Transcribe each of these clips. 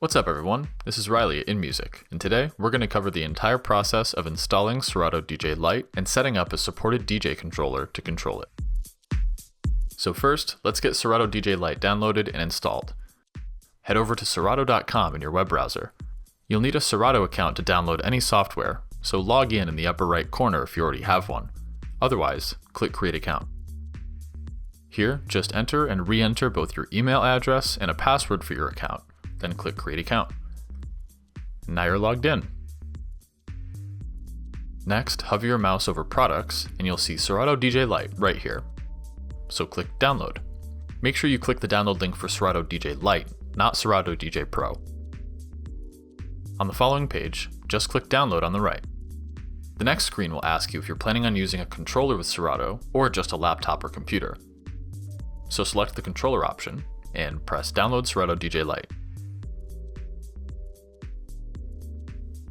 What's up everyone, this is Riley at InMusic, and today we're going to cover the entire process of installing Serato DJ Lite and setting up a supported DJ controller to control it. So first, let's get Serato DJ Lite downloaded and installed. Head over to serato.com in your web browser. You'll need a Serato account to download any software, so log in the upper right corner if you already have one. Otherwise, click Create Account. Here, just enter and re-enter both your email address and a password for your account. Then click Create Account. Now you're logged in. Next, hover your mouse over Products and you'll see Serato DJ Lite right here. So click Download. Make sure you click the download link for Serato DJ Lite, not Serato DJ Pro. On the following page, just click Download on the right. The next screen will ask you if you're planning on using a controller with Serato or just a laptop or computer. So select the controller option and press Download Serato DJ Lite.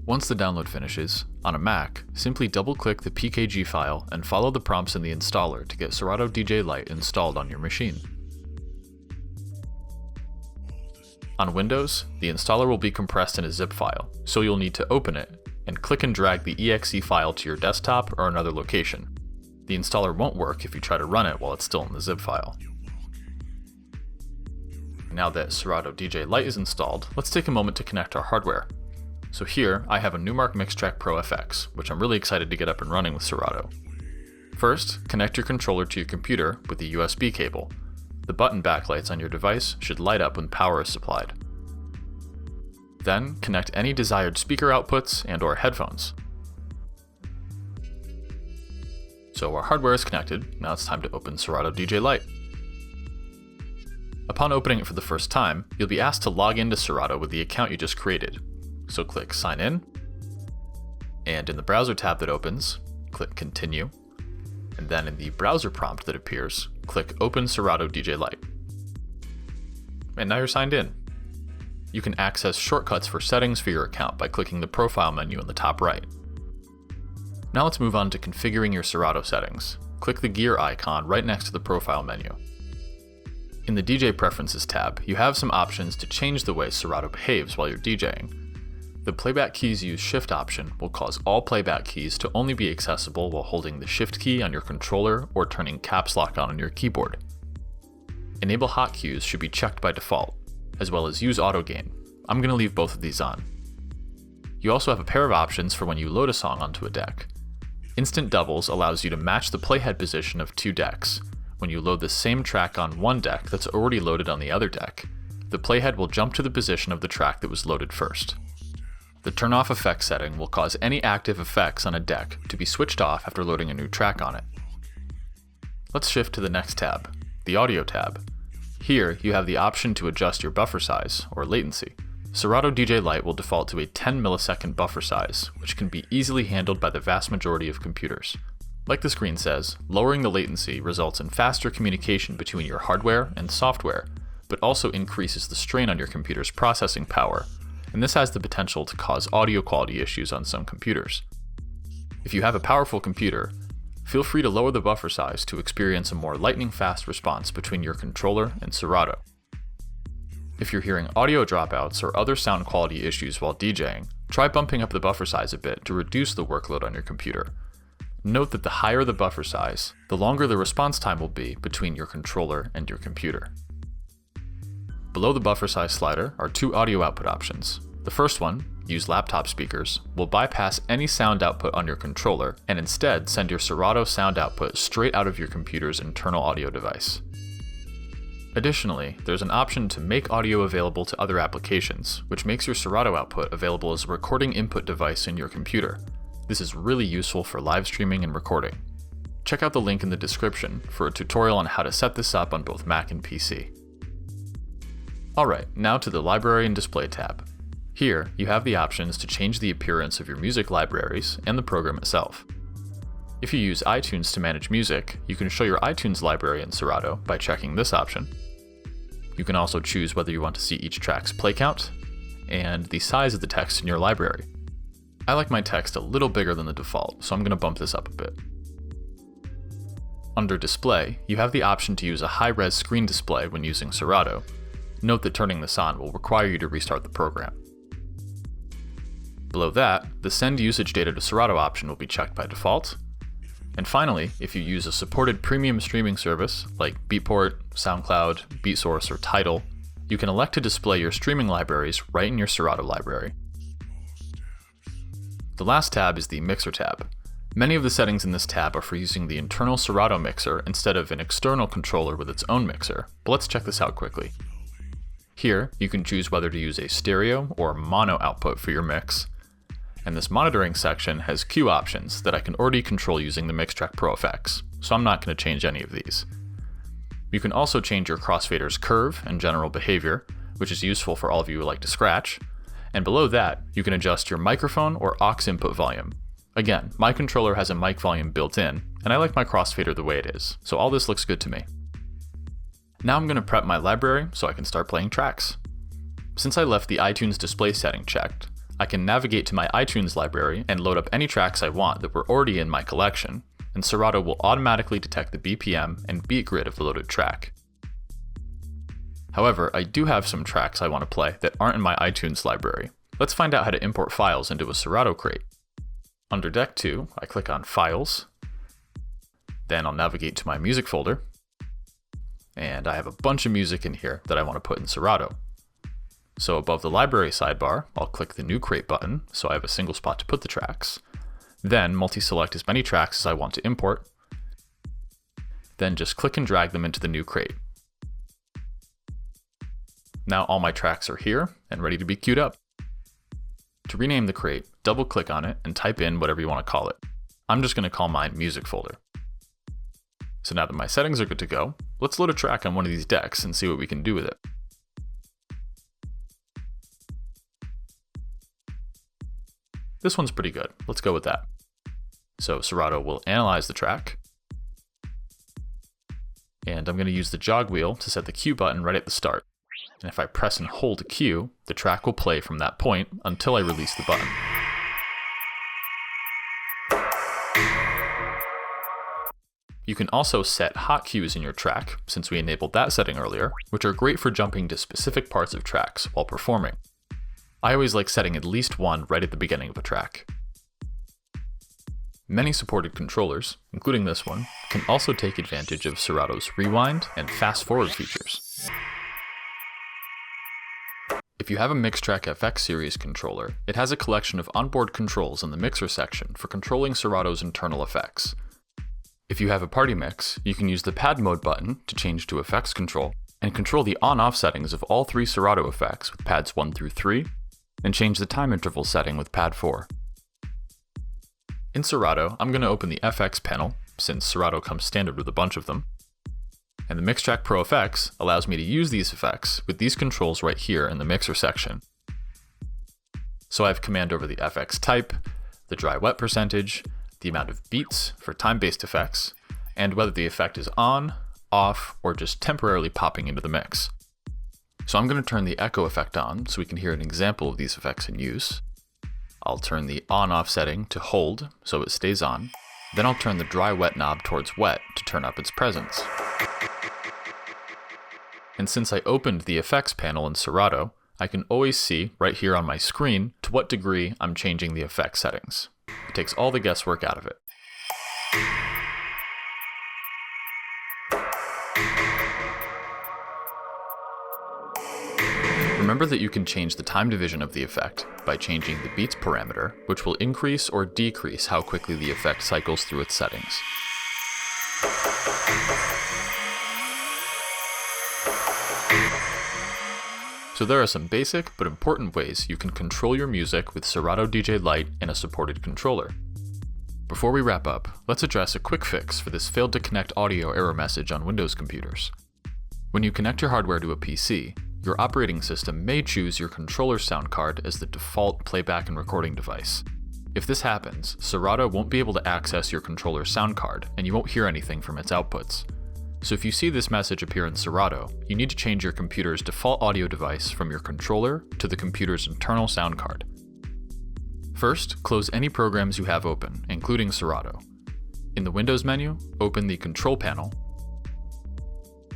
Once the download finishes, on a Mac, simply double-click the PKG file and follow the prompts in the installer to get Serato DJ Lite installed on your machine. On Windows, the installer will be compressed in a zip file, so you'll need to open it and click and drag the exe file to your desktop or another location. The installer won't work if you try to run it while it's still in the zip file. Now that Serato DJ Lite is installed, let's take a moment to connect our hardware. So here, I have a Numark Mixtrack Pro FX, which I'm really excited to get up and running with Serato. First, connect your controller to your computer with the USB cable. The button backlights on your device should light up when power is supplied. Then, connect any desired speaker outputs and/or headphones. So our hardware is connected, now it's time to open Serato DJ Lite. Upon opening it for the first time, you'll be asked to log into Serato with the account you just created. So click Sign In, and in the browser tab that opens, click Continue, and then in the browser prompt that appears, click Open Serato DJ Lite. And now you're signed in. You can access shortcuts for settings for your account by clicking the Profile menu in the top right. Now let's move on to configuring your Serato settings. Click the gear icon right next to the Profile menu. In the DJ Preferences tab, you have some options to change the way Serato behaves while you're DJing. The Playback Keys Use Shift option will cause all playback keys to only be accessible while holding the Shift key on your controller or turning Caps Lock on your keyboard. Enable Hot Cues should be checked by default, as well as Use Auto Gain. I'm going to leave both of these on. You also have a pair of options for when you load a song onto a deck. Instant Doubles allows you to match the playhead position of two decks. When you load the same track on one deck that's already loaded on the other deck, the playhead will jump to the position of the track that was loaded first. The Turn Off Effect setting will cause any active effects on a deck to be switched off after loading a new track on it. Let's shift to the next tab, the Audio tab. Here, you have the option to adjust your buffer size, or latency. Serato DJ Lite will default to a 10 millisecond buffer size, which can be easily handled by the vast majority of computers. Like the screen says, lowering the latency results in faster communication between your hardware and software, but also increases the strain on your computer's processing power, and this has the potential to cause audio quality issues on some computers. If you have a powerful computer, feel free to lower the buffer size to experience a more lightning-fast response between your controller and Serato. If you're hearing audio dropouts or other sound quality issues while DJing, try bumping up the buffer size a bit to reduce the workload on your computer. Note that the higher the buffer size, the longer the response time will be between your controller and your computer. Below the buffer size slider are two audio output options. The first one, use laptop speakers, will bypass any sound output on your controller and instead send your Serato sound output straight out of your computer's internal audio device. Additionally, there's an option to make audio available to other applications, which makes your Serato output available as a recording input device in your computer. This is really useful for live streaming and recording. Check out the link in the description for a tutorial on how to set this up on both Mac and PC. Alright, now to the Library and Display tab. Here, you have the options to change the appearance of your music libraries and the program itself. If you use iTunes to manage music, you can show your iTunes library in Serato by checking this option. You can also choose whether you want to see each track's play count and the size of the text in your library. I like my text a little bigger than the default, so I'm going to bump this up a bit. Under Display, you have the option to use a high-res screen display when using Serato. Note that turning this on will require you to restart the program. Below that, the Send Usage Data to Serato option will be checked by default. And finally, if you use a supported premium streaming service like Beatport, SoundCloud, BeatSource, or Tidal, you can elect to display your streaming libraries right in your Serato library. The last tab is the Mixer tab. Many of the settings in this tab are for using the internal Serato mixer instead of an external controller with its own mixer, but let's check this out quickly. Here, you can choose whether to use a stereo or mono output for your mix, and this monitoring section has cue options that I can already control using the Mixtrack Pro effects, so I'm not going to change any of these. You can also change your crossfader's curve and general behavior, which is useful for all of you who like to scratch, and below that, you can adjust your microphone or aux input volume. Again, my controller has a mic volume built in, and I like my crossfader the way it is, so all this looks good to me. Now I'm going to prep my library so I can start playing tracks. Since I left the iTunes display setting checked, I can navigate to my iTunes library and load up any tracks I want that were already in my collection, and Serato will automatically detect the BPM and beat grid of the loaded track. However, I do have some tracks I want to play that aren't in my iTunes library. Let's find out how to import files into a Serato crate. Under Deck 2, I click on Files, then I'll navigate to my music folder, and I have a bunch of music in here that I want to put in Serato. So above the library sidebar, I'll click the New Crate button so I have a single spot to put the tracks, then multi-select as many tracks as I want to import, then just click and drag them into the new crate. Now all my tracks are here and ready to be queued up. To rename the crate, double-click on it and type in whatever you want to call it. I'm just going to call mine Music Folder. So now that my settings are good to go, let's load a track on one of these decks and see what we can do with it. This one's pretty good. Let's go with that. So Serato will analyze the track, and I'm going to use the jog wheel to set the cue button right at the start. And if I press and hold cue, the track will play from that point until I release the button. You can also set hot cues in your track, since we enabled that setting earlier, which are great for jumping to specific parts of tracks while performing. I always like setting at least one right at the beginning of a track. Many supported controllers, including this one, can also take advantage of Serato's rewind and fast forward features. If you have a Mixtrack FX series controller, it has a collection of onboard controls in the mixer section for controlling Serato's internal effects. If you have a party mix, you can use the pad mode button to change to effects control, and control the on-off settings of all three Serato effects with pads 1 through 3, and change the time interval setting with pad 4. In Serato, I'm going to open the FX panel, since Serato comes standard with a bunch of them, and the Mixtrack Pro effects allows me to use these effects with these controls right here in the mixer section. So I have command over the FX type, the dry-wet percentage, the amount of beats for time-based effects, and whether the effect is on, off, or just temporarily popping into the mix. So I'm going to turn the echo effect on so we can hear an example of these effects in use. I'll turn the on-off setting to hold so it stays on. Then I'll turn the dry-wet knob towards wet to turn up its presence. And since I opened the effects panel in Serato, I can always see right here on my screen to what degree I'm changing the effect settings. It takes all the guesswork out of it. Remember that you can change the time division of the effect by changing the beats parameter, which will increase or decrease how quickly the effect cycles through its settings. So there are some basic but important ways you can control your music with Serato DJ Lite in a supported controller. Before we wrap up, let's address a quick fix for this failed to connect audio error message on Windows computers. When you connect your hardware to a PC, your operating system may choose your controller sound card as the default playback and recording device. If this happens, Serato won't be able to access your controller's sound card, and you won't hear anything from its outputs. So if you see this message appear in Serato, you need to change your computer's default audio device from your controller to the computer's internal sound card. First, close any programs you have open, including Serato. In the Windows menu, open the Control panel,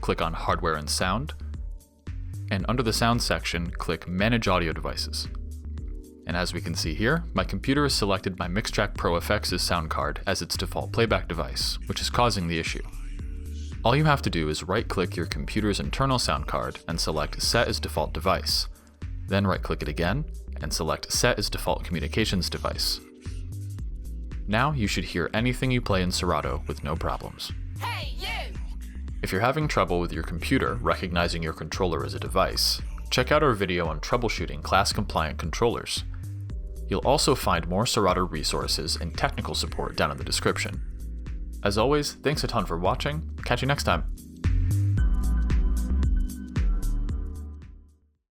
click on Hardware and Sound, and under the Sound section, click Manage Audio Devices. And as we can see here, my computer has selected my Mixtrack Pro FX's sound card as its default playback device, which is causing the issue. All you have to do is right-click your computer's internal sound card and select Set as Default Device. Then right-click it again and select Set as Default Communications Device. Now you should hear anything you play in Serato with no problems. Hey, you! If you're having trouble with your computer recognizing your controller as a device, check out our video on troubleshooting class-compliant controllers. You'll also find more Serato resources and technical support down in the description. As always, thanks a ton for watching. Catch you next time.